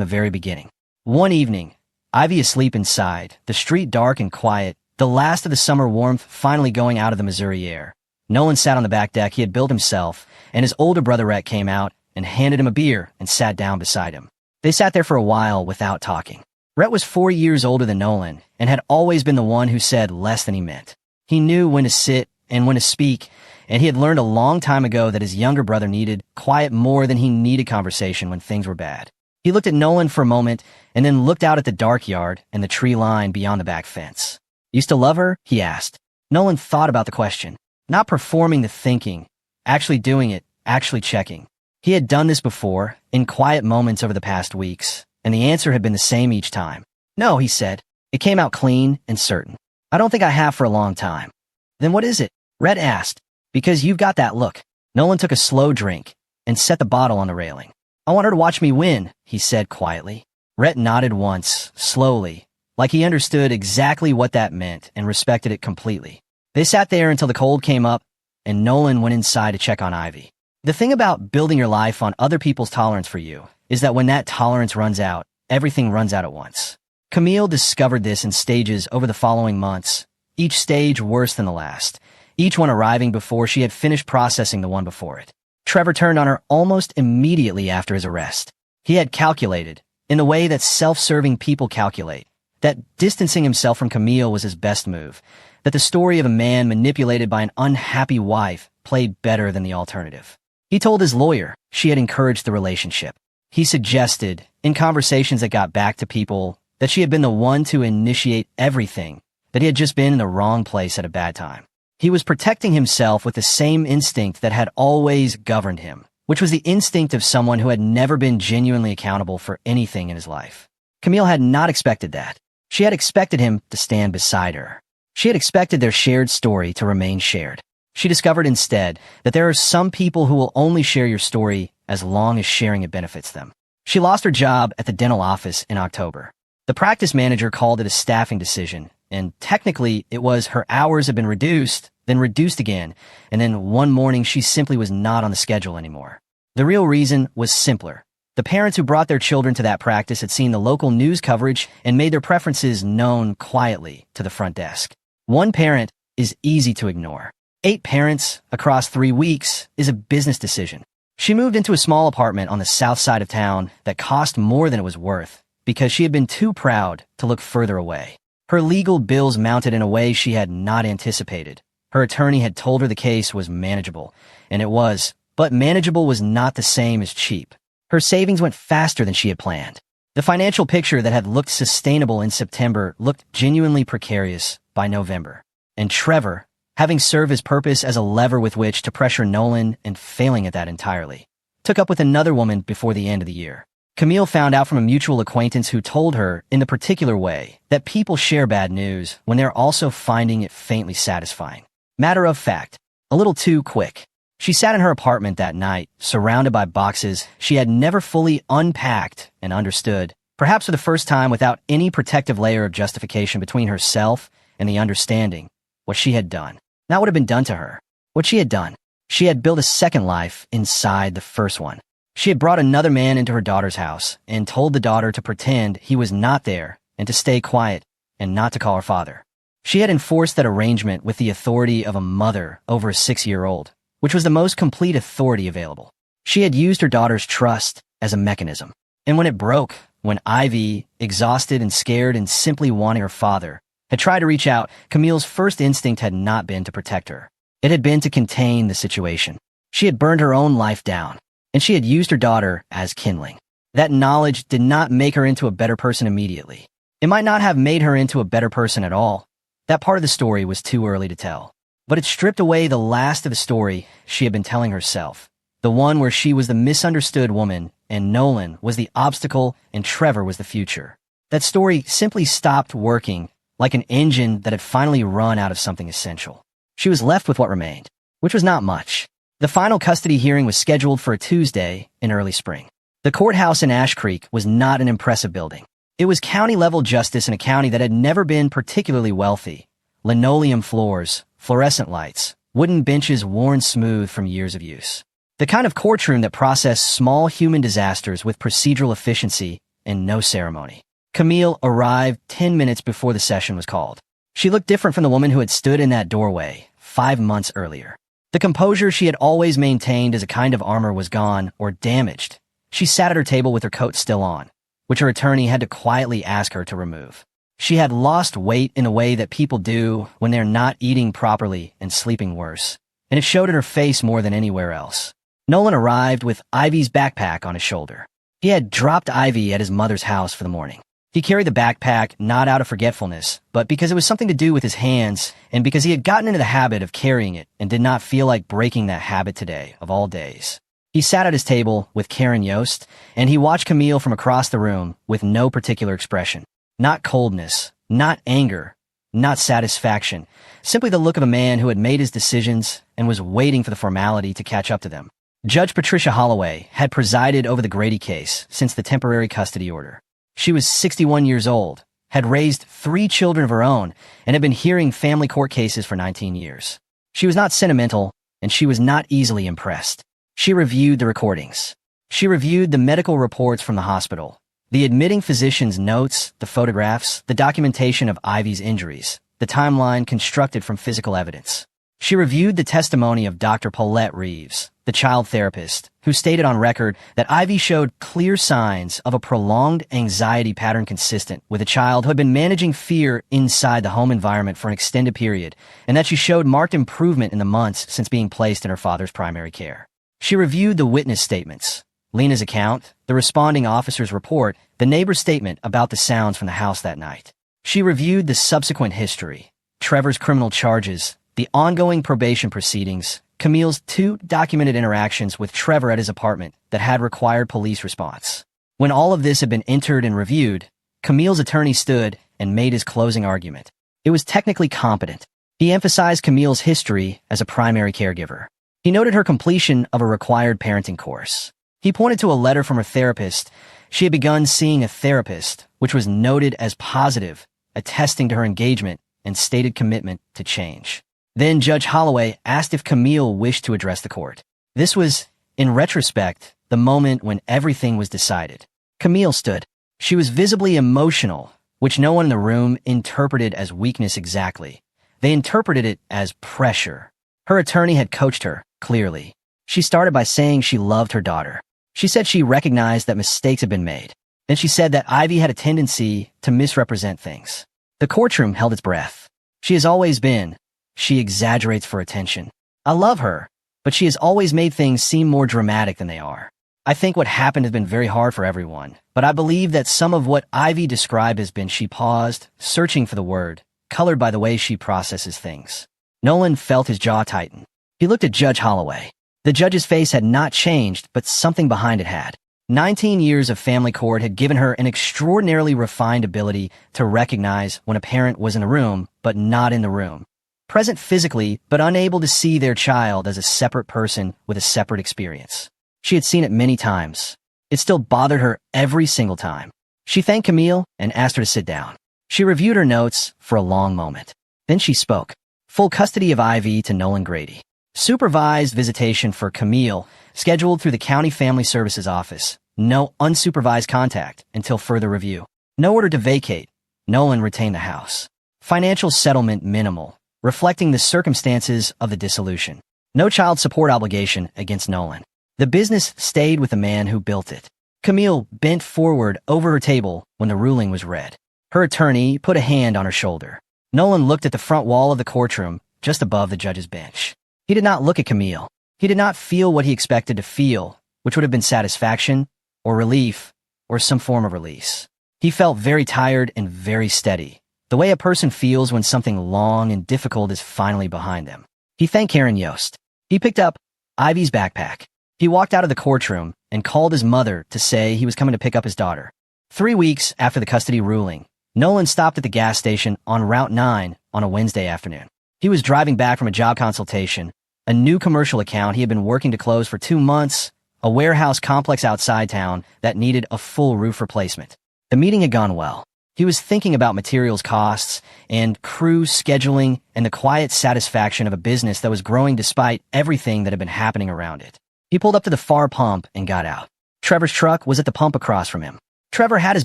[SPEAKER 1] the very beginning. One evening, Ivy asleep inside, the street dark and quiet, the last of the summer warmth finally going out of the Missouri air. Nolan sat on the back deck he had built himself, and his older brother Rhett came out and handed him a beer and sat down beside him. They sat there for a while without talking. Rhett was 4 years older than Nolan and had always been the one who said less than he meant. He knew when to sit and when to speak, and he had learned a long time ago that his younger brother needed quiet more than he needed conversation when things were bad. He looked at Nolan for a moment and then looked out at the dark yard and the tree line beyond the back fence. "You still love her?" he asked. Nolan thought about the question, not performing the thinking, actually doing it, actually checking. He had done this before, in quiet moments over the past weeks, and the answer had been the same each time. "No," he said. It came out clean and certain. "I don't think I have for a long time." "Then what is it?" Rhett asked. "Because you've got that look." Nolan took a slow drink and set the bottle on the railing. "I want her to watch me win," he said quietly. Rhett nodded once, slowly, like he understood exactly what that meant and respected it completely. They sat there until the cold came up, and Nolan went inside to check on Ivy. The thing about building your life on other people's tolerance for you is that when that tolerance runs out, everything runs out at once. Camille discovered this in stages over the following months, each stage worse than the last, each one arriving before she had finished processing the one before it. Trevor turned on her almost immediately after his arrest. He had calculated, in the way that self-serving people calculate, that distancing himself from Camille was his best move, that the story of a man manipulated by an unhappy wife played better than the alternative. He told his lawyer she had encouraged the relationship. He suggested, in conversations that got back to people, that she had been the one to initiate everything, that he had just been in the wrong place at a bad time. He was protecting himself with the same instinct that had always governed him, which was the instinct of someone who had never been genuinely accountable for anything in his life. Camille had not expected that. She had expected him to stand beside her. She had expected their shared story to remain shared. She discovered instead that there are some people who will only share your story as long as sharing it benefits them. She lost her job at the dental office in October. The practice manager called it a staffing decision, and technically it was her hours had been reduced, then reduced again, and then one morning she simply was not on the schedule anymore. The real reason was simpler. The parents who brought their children to that practice had seen the local news coverage and made their preferences known quietly to the front desk. One parent is easy to ignore. 8 parents across 3 weeks is a business decision. She moved into a small apartment on the south side of town that cost more than it was worth because she had been too proud to look further away. Her legal bills mounted in a way she had not anticipated. Her attorney had told her the case was manageable, and it was, but manageable was not the same as cheap. Her savings went faster than she had planned. The financial picture that had looked sustainable in September looked genuinely precarious by November. And Trevor, having served his purpose as a lever with which to pressure Nolan and failing at that entirely, took up with another woman before the end of the year. Camille found out from a mutual acquaintance who told her, in the particular way, that people share bad news when they're also finding it faintly satisfying. Matter of fact, a little too quick. She sat in her apartment that night, surrounded by boxes she had never fully unpacked and understood, perhaps for the first time without any protective layer of justification between herself and the understanding, what she had done. Not what had been done to her. What she had done. She had built a second life inside the first one. She had brought another man into her daughter's house and told the daughter to pretend he was not there and to stay quiet and not to call her father. She had enforced that arrangement with the authority of a mother over a 6-year-old, which was the most complete authority available. She had used her daughter's trust as a mechanism. And when it broke, when Ivy, exhausted and scared and simply wanting her father, had tried to reach out, Camille's first instinct had not been to protect her. It had been to contain the situation. She had burned her own life down, and she had used her daughter as kindling. That knowledge did not make her into a better person immediately. It might not have made her into a better person at all, That part of the story was too early to tell. But it stripped away the last of the story she had been telling herself, the one where she was the misunderstood woman and Nolan was the obstacle and Trevor was the future. That story simply stopped working, like an engine that had finally run out of something essential. She was left with what remained, which was not much. The final custody hearing was scheduled for a Tuesday in early spring. The courthouse in Ash Creek was not an impressive building. It was county-level justice in a county that had never been particularly wealthy. Linoleum floors, fluorescent lights, wooden benches worn smooth from years of use. The kind of courtroom that processed small human disasters with procedural efficiency and no ceremony. Camille arrived 10 minutes before the session was called. She looked different from the woman who had stood in that doorway 5 months earlier. The composure she had always maintained as a kind of armor was gone or damaged. She sat at her table with her coat still on, which her attorney had to quietly ask her to remove. She had lost weight in a way that people do when they're not eating properly and sleeping worse, and it showed in her face more than anywhere else. Nolan arrived with Ivy's backpack on his shoulder. He had dropped Ivy at his mother's house for the morning. He carried the backpack not out of forgetfulness, but because it was something to do with his hands and because he had gotten into the habit of carrying it and did not feel like breaking that habit today, of all days. He sat at his table with Karen Yost, and he watched Camille from across the room with no particular expression. Not coldness, not anger, not satisfaction, simply the look of a man who had made his decisions and was waiting for the formality to catch up to them. Judge Patricia Holloway had presided over the Grady case since the temporary custody order. She was 61 years old, had raised 3 children of her own, and had been hearing family court cases for 19 years. She was not sentimental, and she was not easily impressed. She reviewed the recordings. She reviewed the medical reports from the hospital, the admitting physician's notes, the photographs, the documentation of Ivy's injuries, the timeline constructed from physical evidence. She reviewed the testimony of Dr. Paulette Reeves, the child therapist, who stated on record that Ivy showed clear signs of a prolonged anxiety pattern consistent with a child who had been managing fear inside the home environment for an extended period, and that she showed marked improvement in the months since being placed in her father's primary care. She reviewed the witness statements, Lena's account, the responding officer's report, the neighbor's statement about the sounds from the house that night. She reviewed the subsequent history, Trevor's criminal charges, the ongoing probation proceedings, Camille's 2 documented interactions with Trevor at his apartment that had required police response. When all of this had been entered and reviewed, Camille's attorney stood and made his closing argument. It was technically competent. He emphasized Camille's history as a primary caregiver. He noted her completion of a required parenting course. He pointed to a letter from her therapist. She had begun seeing a therapist, which was noted as positive, attesting to her engagement and stated commitment to change. Then Judge Holloway asked if Camille wished to address the court. This was, in retrospect, the moment when everything was decided. Camille stood. She was visibly emotional, which no one in the room interpreted as weakness exactly. They interpreted it as pressure. Her attorney had coached her, clearly. She started by saying she loved her daughter. She said she recognized that mistakes had been made. Then she said that Ivy had a tendency to misrepresent things. The courtroom held its breath. She has always been. She exaggerates for attention. I love her, but she has always made things seem more dramatic than they are. I think what happened has been very hard for everyone, but I believe that some of what Ivy described has been she paused, searching for the word, colored by the way she processes things. Nolan felt his jaw tighten. He looked at Judge Holloway. The judge's face had not changed, but something behind it had. 19 years of family court had given her an extraordinarily refined ability to recognize when a parent was in the room, but not in the room. Present physically, but unable to see their child as a separate person with a separate experience. She had seen it many times. It still bothered her every single time. She thanked Camille and asked her to sit down. She reviewed her notes for a long moment. Then she spoke. Full custody of Ivy to Nolan Grady. Supervised visitation for Camille, scheduled through the County Family Services Office. No unsupervised contact until further review. No order to vacate. Nolan retained the house. Financial settlement minimal, reflecting the circumstances of the dissolution. No child support obligation against Nolan. The business stayed with the man who built it. Camille bent forward over her table when the ruling was read. Her attorney put a hand on her shoulder. Nolan looked at the front wall of the courtroom, just above the judge's bench. He did not look at Camille. He did not feel what he expected to feel, which would have been satisfaction, or relief, or some form of release. He felt very tired and very steady, the way a person feels when something long and difficult is finally behind them. He thanked Karen Yost. He picked up Ivy's backpack. He walked out of the courtroom and called his mother to say he was coming to pick up his daughter. 3 weeks after the custody ruling, Nolan stopped at the gas station on Route 9 on a Wednesday afternoon. He was driving back from a job consultation, a new commercial account he had been working to close for 2 months, a warehouse complex outside town that needed a full roof replacement. The meeting had gone well. He was thinking about materials costs and crew scheduling and the quiet satisfaction of a business that was growing despite everything that had been happening around it. He pulled up to the far pump and got out. Trevor's truck was at the pump across from him. Trevor had his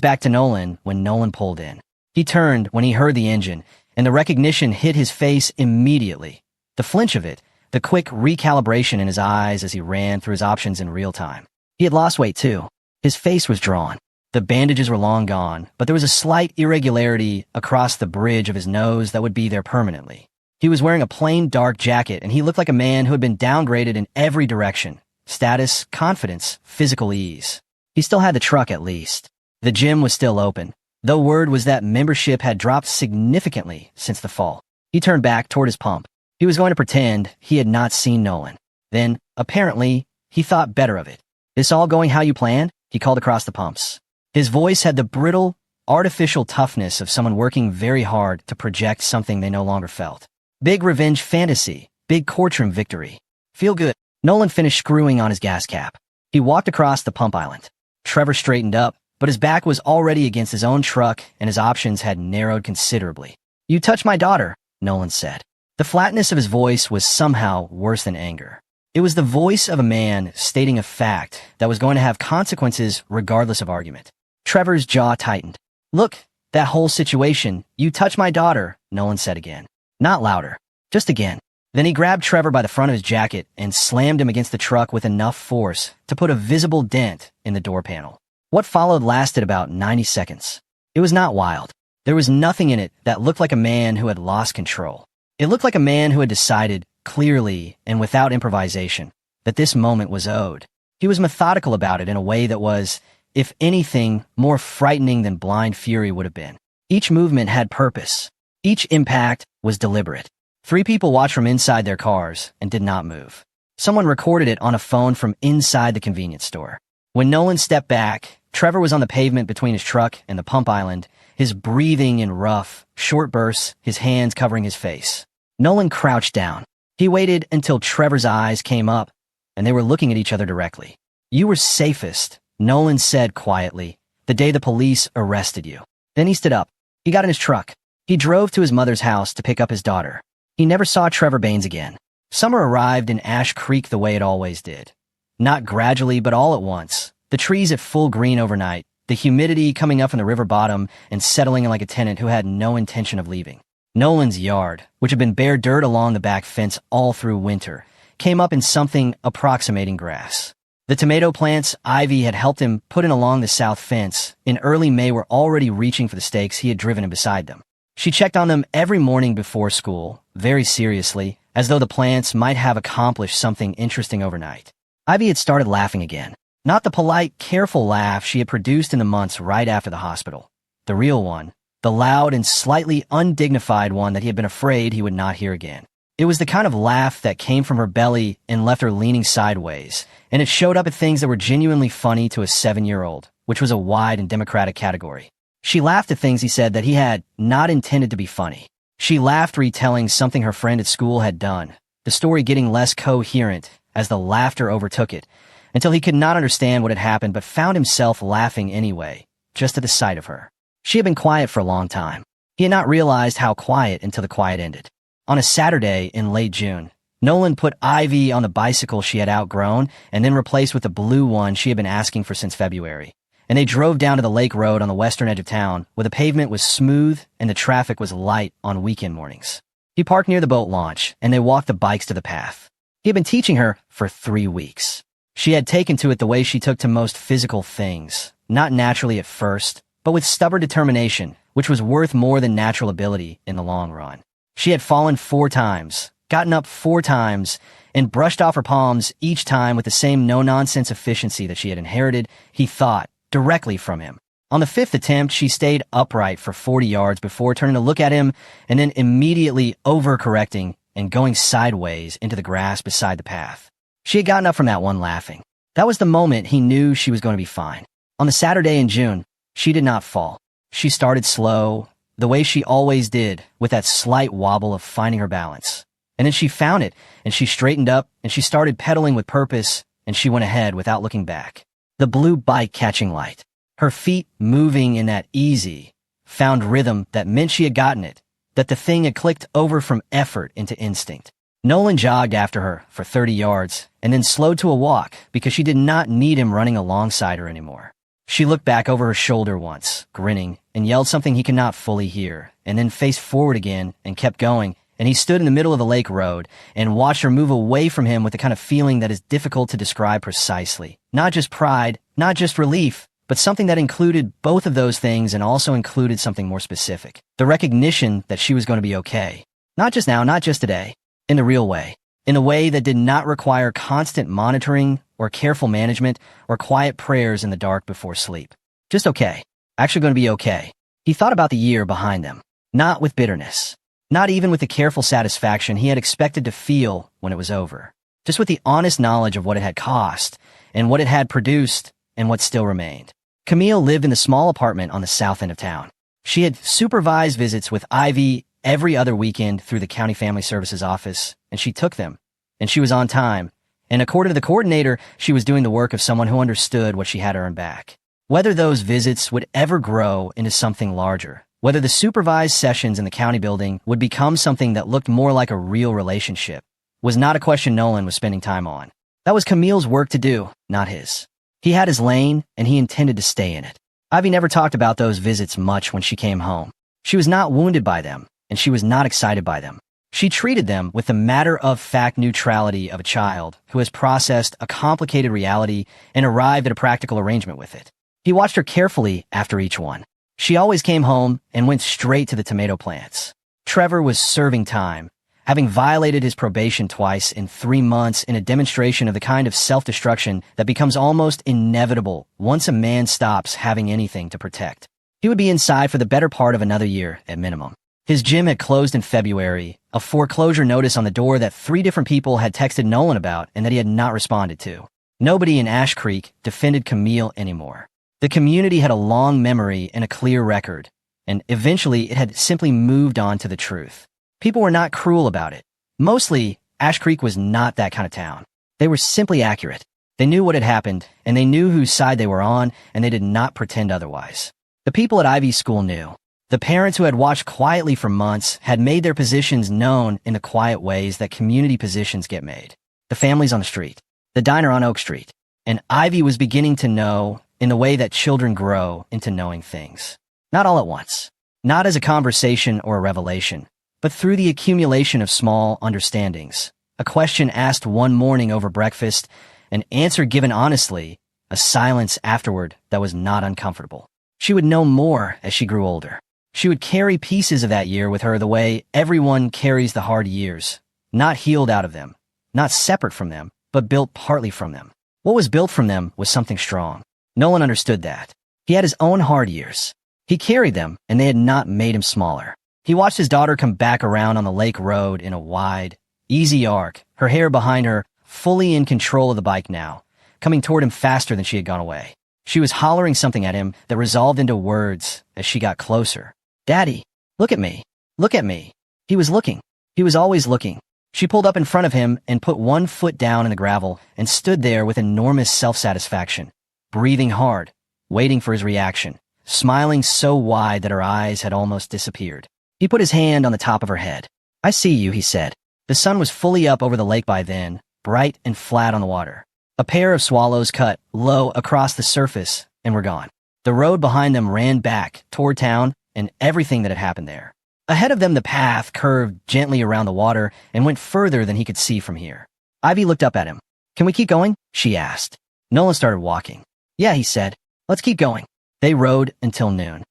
[SPEAKER 1] back to Nolan when Nolan pulled in. He turned when he heard the engine, and the recognition hit his face immediately. The flinch of it, the quick recalibration in his eyes as he ran through his options in real time. He had lost weight too. His face was drawn. The bandages were long gone, but there was a slight irregularity across the bridge of his nose that would be there permanently. He was wearing a plain dark jacket, and he looked like a man who had been downgraded in every direction. Status, confidence, physical ease. He still had the truck at least. The gym was still open, though word was that membership had dropped significantly since the fall. He turned back toward his pump. He was going to pretend he had not seen Nolan. Then, apparently, he thought better of it. "This all going how you planned?" he called across the pumps. His voice had the brittle, artificial toughness of someone working very hard to project something they no longer felt. Big revenge fantasy, big courtroom victory. "Feel good." Nolan finished screwing on his gas cap. He walked across the pump island. Trevor straightened up, but his back was already against his own truck and his options had narrowed considerably. "You touched my daughter," Nolan said. The flatness of his voice was somehow worse than anger. It was the voice of a man stating a fact that was going to have consequences regardless of argument. Trevor's jaw tightened. "Look, that whole situation, you touched my daughter," Nolan said again. Not louder, just again. Then he grabbed Trevor by the front of his jacket and slammed him against the truck with enough force to put a visible dent in the door panel. What followed lasted about 90 seconds. It was not wild. There was nothing in it that looked like a man who had lost control. It looked like a man who had decided, clearly and without improvisation, that this moment was owed. He was methodical about it in a way that was, if anything, more frightening than blind fury would have been. Each movement had purpose. Each impact was deliberate. 3 people watched from inside their cars and did not move. Someone recorded it on a phone from inside the convenience store. When Nolan stepped back, Trevor was on the pavement between his truck and the pump island, his breathing in rough, short bursts, his hands covering his face. Nolan crouched down. He waited until Trevor's eyes came up, and they were looking at each other directly. "You were safest," Nolan said quietly, "the day the police arrested you." Then he stood up. He got in his truck. He drove to his mother's house to pick up his daughter. He never saw Trevor Baines again. Summer arrived in Ash Creek the way it always did. Not gradually, but all at once. The trees at full green overnight, the humidity coming up from the river bottom and settling in like a tenant who had no intention of leaving. Nolan's yard, which had been bare dirt along the back fence all through winter, came up in something approximating grass. The tomato plants Ivy had helped him put in along the south fence in early May were already reaching for the stakes he had driven in beside them. She checked on them every morning before school, very seriously, as though the plants might have accomplished something interesting overnight. Ivy had started laughing again. Not the polite, careful laugh she had produced in the months right after the hospital. The real one, the loud and slightly undignified one that he had been afraid he would not hear again. It was the kind of laugh that came from her belly and left her leaning sideways, and it showed up at things that were genuinely funny to a 7-year-old, which was a wide and democratic category. She laughed at things he said that he had not intended to be funny. She laughed retelling something her friend at school had done, the story getting less coherent as the laughter overtook it, until he could not understand what had happened but found himself laughing anyway, just at the sight of her. She had been quiet for a long time. He had not realized how quiet until the quiet ended. On a Saturday in late June, Nolan put Ivy on the bicycle she had outgrown and then replaced with the blue one she had been asking for since February. And they drove down to the lake road on the western edge of town, where the pavement was smooth and the traffic was light on weekend mornings. He parked near the boat launch, and they walked the bikes to the path. He had been teaching her for 3 weeks. She had taken to it the way she took to most physical things, not naturally at first, but with stubborn determination, which was worth more than natural ability in the long run. She had fallen 4 times, gotten up 4 times, and brushed off her palms each time with the same no-nonsense efficiency that she had inherited, he thought, directly from him. On the fifth attempt, she stayed upright for 40 yards before turning to look at him and then immediately overcorrecting and going sideways into the grass beside the path. She had gotten up from that one laughing. That was the moment he knew she was going to be fine. On the Saturday in June, she did not fall. She started slow, the way she always did, with that slight wobble of finding her balance. And then she found it, and she straightened up, and she started pedaling with purpose, and she went ahead without looking back. The blue bike catching light. Her feet moving in that easy, found rhythm that meant she had gotten it, that the thing had clicked over from effort into instinct. Nolan jogged after her for 30 yards and then slowed to a walk because she did not need him running alongside her anymore. She looked back over her shoulder once, grinning, and yelled something he could not fully hear, and then faced forward again and kept going, and he stood in the middle of the lake road and watched her move away from him with the kind of feeling that is difficult to describe precisely. Not just pride, not just relief, but something that included both of those things and also included something more specific. The recognition that she was going to be okay. Not just now, not just today. In the real way. In a way that did not require constant monitoring or careful management or quiet prayers in the dark before sleep. Just okay. Actually going to be okay. He thought about the year behind them. Not with bitterness. Not even with the careful satisfaction he had expected to feel when it was over. Just with the honest knowledge of what it had cost and what it had produced and what still remained. Camille lived in the small apartment on the south end of town. She had supervised visits with Ivy every other weekend through the County Family Services office, and she took them, and she was on time, and according to the coordinator, she was doing the work of someone who understood what she had earned back. Whether those visits would ever grow into something larger, whether the supervised sessions in the county building would become something that looked more like a real relationship, was not a question Nolan was spending time on. That was Camille's work to do, not his. He had his lane, and he intended to stay in it. Ivy never talked about those visits much when she came home. She was not wounded by them, and she was not excited by them. She treated them with the matter-of-fact neutrality of a child who has processed a complicated reality and arrived at a practical arrangement with it. He watched her carefully after each one. She always came home and went straight to the tomato plants. Trevor was serving time, having violated his probation twice in 3 months in a demonstration of the kind of self-destruction that becomes almost inevitable once a man stops having anything to protect. He would be inside for the better part of another year at minimum. His gym had closed in February, a foreclosure notice on the door that 3 different people had texted Nolan about and that he had not responded to. Nobody in Ash Creek defended Camille anymore. The community had a long memory and a clear record, and eventually it had simply moved on to the truth. People were not cruel about it. Mostly, Ash Creek was not that kind of town. They were simply accurate. They knew what had happened, and they knew whose side they were on, and they did not pretend otherwise. The people at Ivy's school knew. The parents who had watched quietly for months had made their positions known in the quiet ways that community positions get made. The families on the street, the diner on Oak Street, and Ivy was beginning to know in the way that children grow into knowing things. Not all at once, not as a conversation or a revelation, but through the accumulation of small understandings. A question asked one morning over breakfast, an answer given honestly, a silence afterward that was not uncomfortable. She would know more as she grew older. She would carry pieces of that year with her the way everyone carries the hard years, not healed out of them, not separate from them, but built partly from them. What was built from them was something strong. Nolan understood that. He had his own hard years. He carried them, and they had not made him smaller. He watched his daughter come back around on the lake road in a wide, easy arc, her hair behind her, fully in control of the bike now, coming toward him faster than she had gone away. She was hollering something at him that resolved into words as she got closer. "Daddy, look at me. Look at me." He was looking. He was always looking. She pulled up in front of him and put one foot down in the gravel and stood there with enormous self-satisfaction, breathing hard, waiting for his reaction, smiling so wide that her eyes had almost disappeared. He put his hand on the top of her head. "I see you," he said. The sun was fully up over the lake by then, bright and flat on the water. A pair of swallows cut low across the surface and were gone. The road behind them ran back toward town and everything that had happened there. Ahead of them, the path curved gently around the water and went further than he could see from here. Ivy looked up at him. "Can we keep going?" she asked. Nolan started walking. "Yeah," he said. "Let's keep going." They rode until noon.